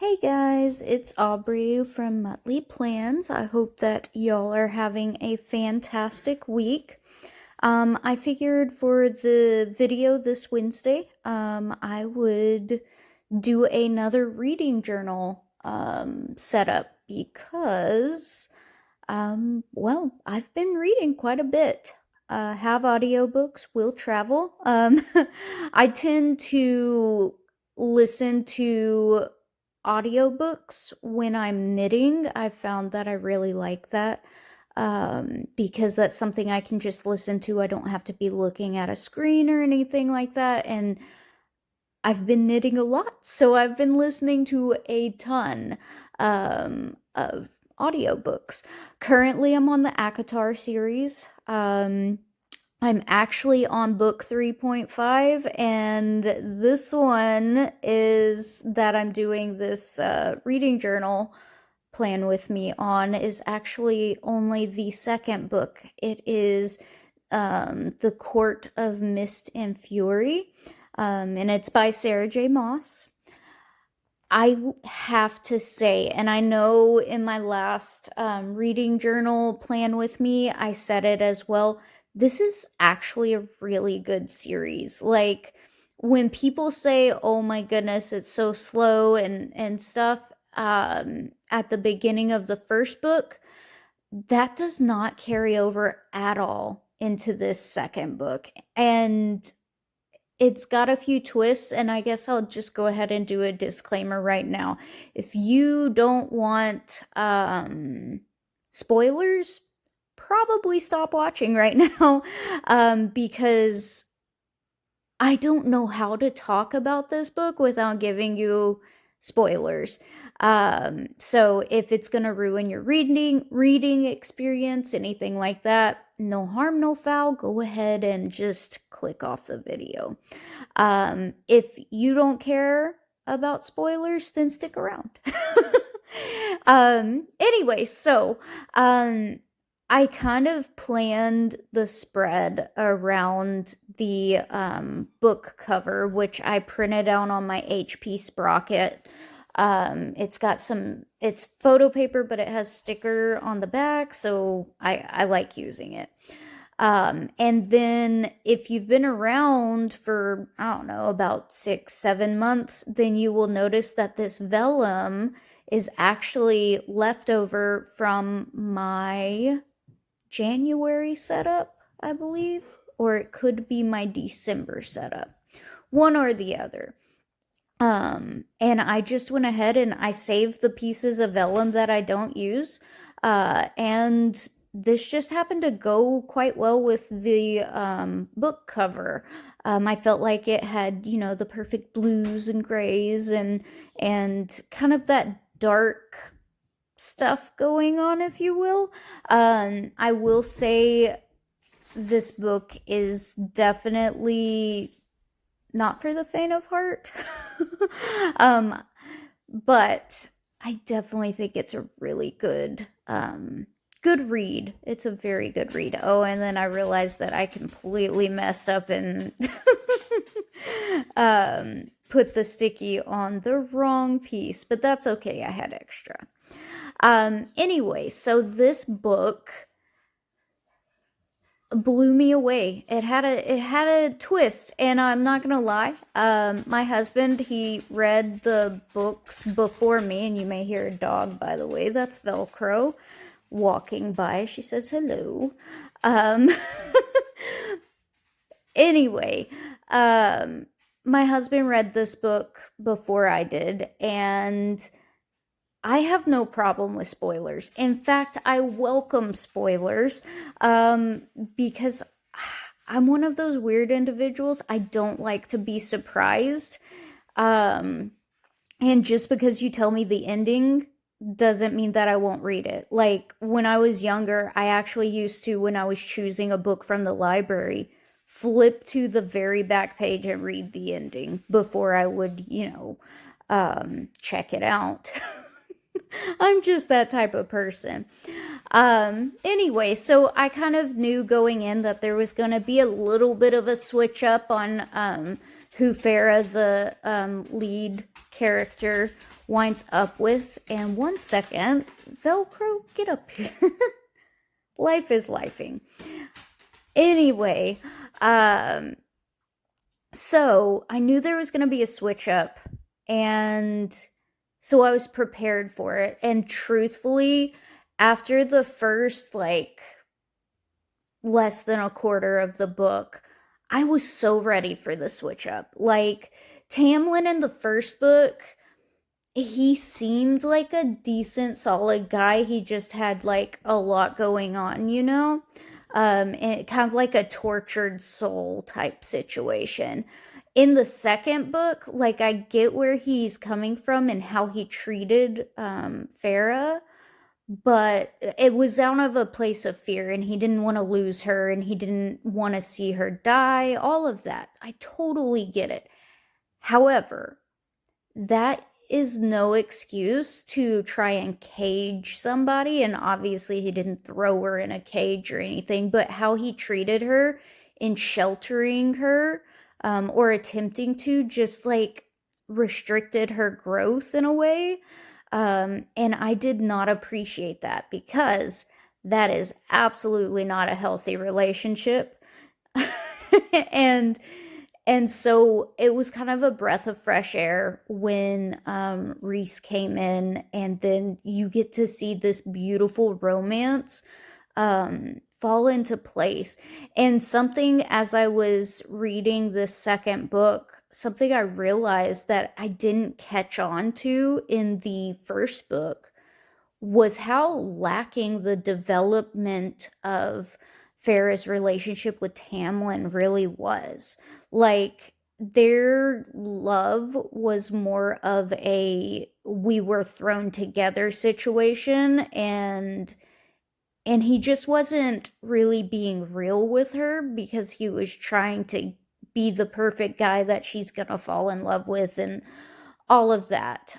Hey guys, it's Aubrey from Muttley Plans. I hope that y'all are having a fantastic week. I figured for the video this Wednesday, I would do another reading journal setup because, I've been reading quite a bit. Have audiobooks, will travel. I tend to listen to audiobooks when I'm knitting. I found that I really like that because that's something I can just listen to. I don't have to be looking at a screen or anything like that. And I've been knitting a lot, so I've been listening to a ton of audiobooks. Currently, I'm on the ACOTAR series. I'm actually on book 3.5, and this one is that I'm doing this reading journal plan with me on is actually only the second book. It is The Court of Mist and Fury, and it's by Sarah J. Maas. I have to say, and I know in my last reading journal plan with me, I said it as well. This is actually a really good series. Like when people say, "Oh my goodness, it's so slow," and stuff at the beginning of the first book, that does not carry over at all into this second book. And it's got a few twists, and I guess I'll just go ahead and do a disclaimer right now. If you don't want spoilers, probably stop watching right now because I don't know how to talk about this book without giving you spoilers. So if it's gonna ruin your reading experience, anything like that, no harm, no foul. Go ahead and just click off the video. If you don't care about spoilers, then stick around. Anyway, so um I kind of planned the spread around the book cover, which I printed out on my HP Sprocket. It's got it's photo paper, but it has sticker on the back, so I like using it. And then if you've been around for, I don't know, about 6, 7 months, then you will notice that this vellum is actually leftover from my January setup, I believe, or it could be my December setup, one or the other. And I just went ahead and I saved the pieces of vellum that I don't use. And this just happened to go quite well with the book cover. I felt like it had, the perfect blues and grays and kind of that dark stuff going on, if you will. I will say this book is definitely not for the faint of heart. um, but I definitely think it's a really good read. It's a very good read. Oh, and then I realized that I completely messed up and put the sticky on the wrong piece, but that's okay. I had extra. Anyway, so this book blew me away. It had a twist, and I'm not gonna lie. My husband, he read the books before me, and you may hear a dog, by the way. That's Velcro walking by. She says hello. Um, anyway, um, my husband read this book before I did, and I have no problem with spoilers. In fact, I welcome spoilers um, because I'm one of those weird individuals. I don't like to be surprised. Um, and just because you tell me the ending doesn't mean that I won't read it. Like when I was younger, I actually used to, when I was choosing a book from the library, flip to the very back page and read the ending before I would, check it out. I'm just that type of person. Anyway, so I kind of knew going in that there was going to be a little bit of a switch up on who Farah, the lead character, winds up with. And one second, Velcro, get up here. Life is lifing. Anyway, um, so I knew there was going to be a switch up, and so I was prepared for it. And truthfully, after the first like less than a quarter of the book, I was so ready for the switch up. Like Tamlin in the first book, he seemed like a decent, solid guy. He just had like a lot going on, you know? And kind of like a tortured soul type situation. In the second book, like I get where he's coming from and how he treated Farah, but it was out of a place of fear, and he didn't want to lose her, and he didn't want to see her die, all of that. I totally get it. However, that is no excuse to try and cage somebody. And obviously, he didn't throw her in a cage or anything, but how he treated her in sheltering her, or attempting to, just like restricted her growth in a way. And I did not appreciate that, because that is absolutely not a healthy relationship. and and so it was kind of a breath of fresh air when Reese came in, and then you get to see this beautiful romance fall into place. And something, as I was reading this second book, something I realized that I didn't catch on to in the first book was how lacking the development of Farah's relationship with Tamlin really was. Like, their love was more of a we were thrown together situation, and he just wasn't really being real with her, because he was trying to be the perfect guy that she's gonna fall in love with and all of that.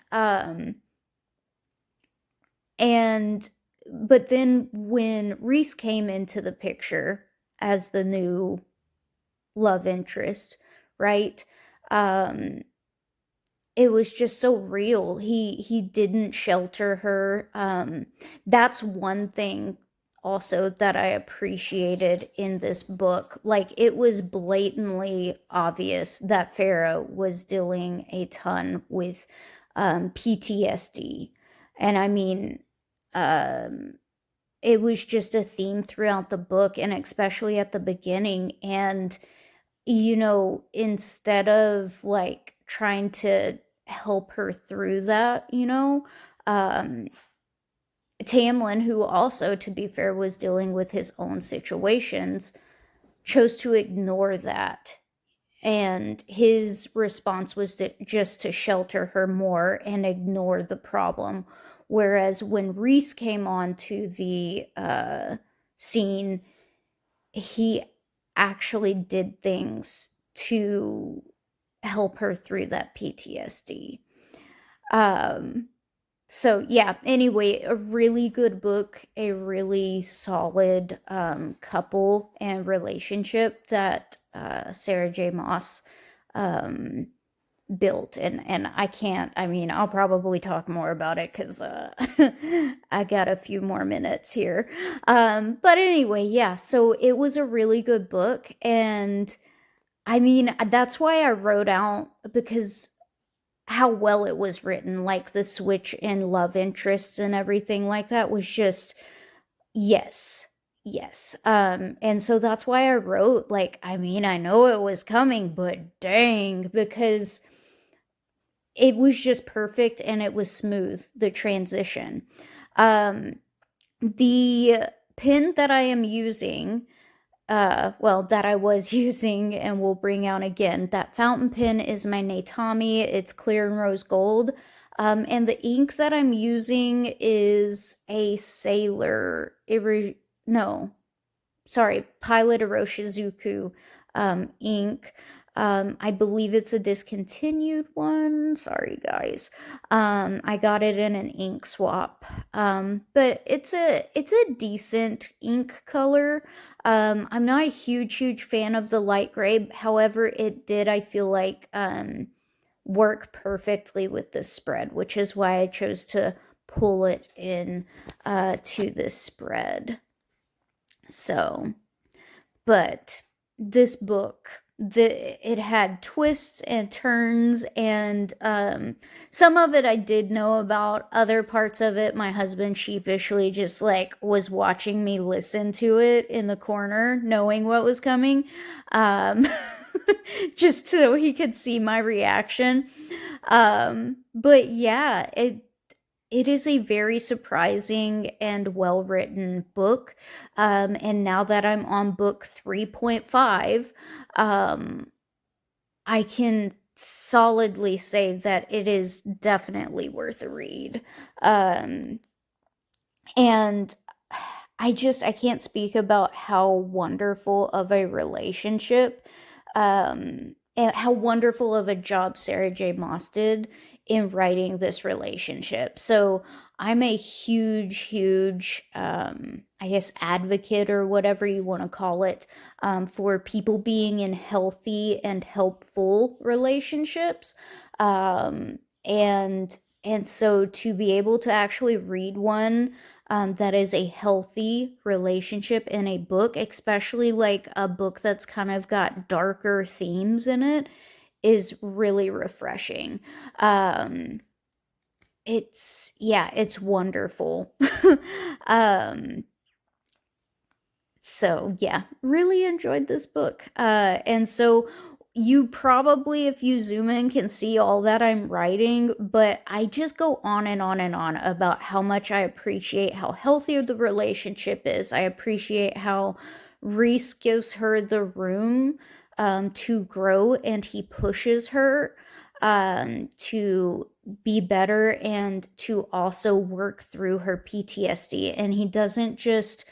And but then when Reese came into the picture as the new love interest, right? Um it was just so real. He didn't shelter her. That's one thing also that I appreciated in this book. Like, it was blatantly obvious that Farah was dealing a ton with PTSD. And I mean, um it was just a theme throughout the book, and especially at the beginning. And instead of like trying to help her through that, um Tamlin, who also, to be fair, was dealing with his own situations, chose to ignore that. And his response was just to shelter her more and ignore the problem. Whereas when Reese came on to the scene, he actually did things to help her through that PTSD. Um, so yeah, anyway, a really good book, a really solid couple and relationship that Sarah J. Maas um, built. And I can't, I mean, I'll probably talk more about it because I got a few more minutes here. But anyway, yeah, so it was a really good book. And I mean, that's why I wrote out, because how well it was written, like the switch in love interests and everything like that was just yes. Yes. And so that's why I wrote, like, I mean, I know it was coming, but dang, because it was just perfect and it was smooth, the transition. Um the pen that I am using, well, that I was using and will bring out again, that fountain pen is my Natami. It's clear and rose gold. And the ink that I'm using is a Sailor, no, sorry, Pilot Iroshizuku ink. I believe it's a discontinued one. Sorry, guys. I got it in an ink swap. But it's a decent ink color. I'm not a huge fan of the light gray. However, it did, I feel like, work perfectly with this spread, which is why I chose to pull it in to this spread. So, but this book, it had twists and turns, and some of it I did know about. Other parts of it, my husband sheepishly just like was watching me listen to it in the corner, knowing what was coming, um, just so he could see my reaction. But yeah, it is a very surprising and well written book. And now that I'm on book 3.5, um, I can solidly say that it is definitely worth a read. Um, and I can't speak about how wonderful of a relationship, and how wonderful of a job Sarah J. Maas did in writing this relationship. So I'm a huge, I guess, advocate or whatever you want to call it, for people being in healthy and helpful relationships. Um, and and so to be able to actually read one, that is a healthy relationship in a book, especially like a book that's kind of got darker themes in it, is really refreshing. Um, yeah, it's wonderful. um, so yeah, really enjoyed this book. And so you probably, if you zoom in, can see all that I'm writing, but I just go on and on and on about how much I appreciate how healthy the relationship is. I appreciate how Reese gives her the room to grow, and he pushes her to be better and to also work through her PTSD. And he doesn't just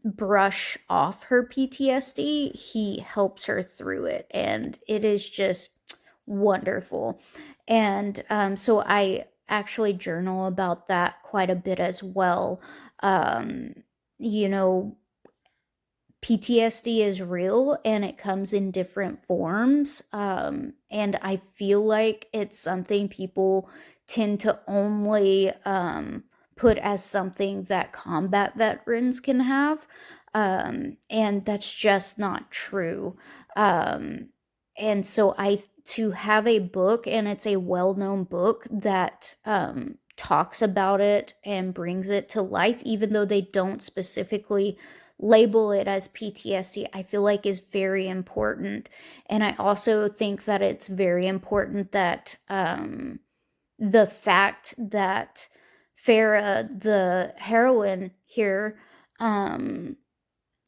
brush off her PTSD, he helps her through it. And it is just wonderful. And so I actually journal about that quite a bit as well. Um, you know, PTSD is real and it comes in different forms. And I feel like it's something people tend to only put as something that combat veterans can have. And that's just not true. Um, and so to have a book, and it's a well-known book that talks about it and brings it to life, even though they don't specifically label it as PTSD, I feel like is very important. And I also think that it's very important that the fact that Farah, the heroine here, um,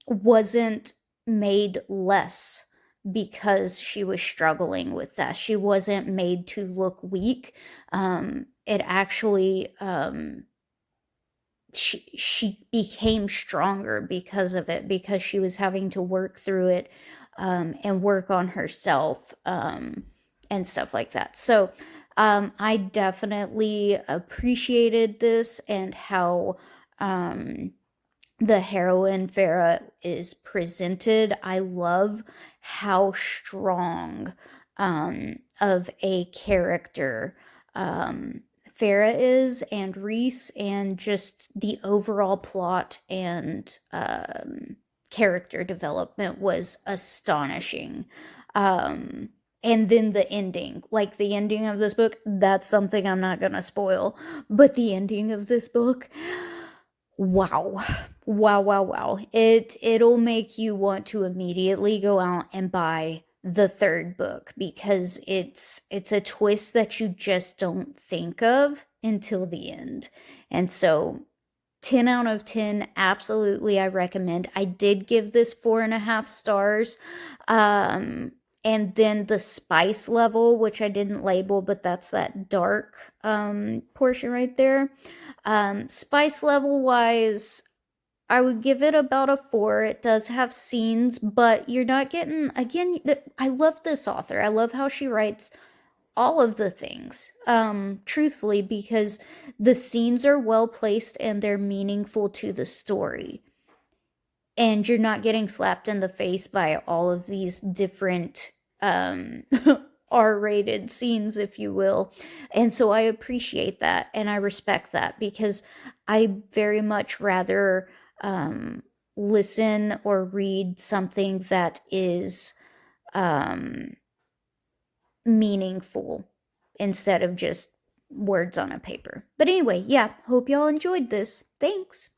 wasn't made less because she was struggling with that. She wasn't made to look weak. It actually, she became stronger because of it, because she was having to work through it, and work on herself, and stuff like that. So I definitely appreciated this, and how the heroine Farah is presented. I love how strong of a character Farah is, and Reese, and just the overall plot and character development was astonishing. Um, and then the ending, like the ending of this book, that's something I'm not gonna spoil, but the ending of this book, wow. Wow. It'll make you want to immediately go out and buy the third book, because it's a twist that you just don't think of until the end. And so 10 out of 10, absolutely, I recommend. I did give this 4.5 stars. Um, and then the spice level, which I didn't label, but that's that dark portion right there. Spice level wise, I would give it about a 4. It does have scenes, but you're not getting, again, I love this author. I love how she writes all of the things, truthfully, because the scenes are well placed and they're meaningful to the story. And you're not getting slapped in the face by all of these different um R-rated scenes, if you will. And so I appreciate that and I respect that, because I very much rather um listen or read something that is um meaningful instead of just words on a paper. But anyway, yeah, hope y'all enjoyed this. Thanks.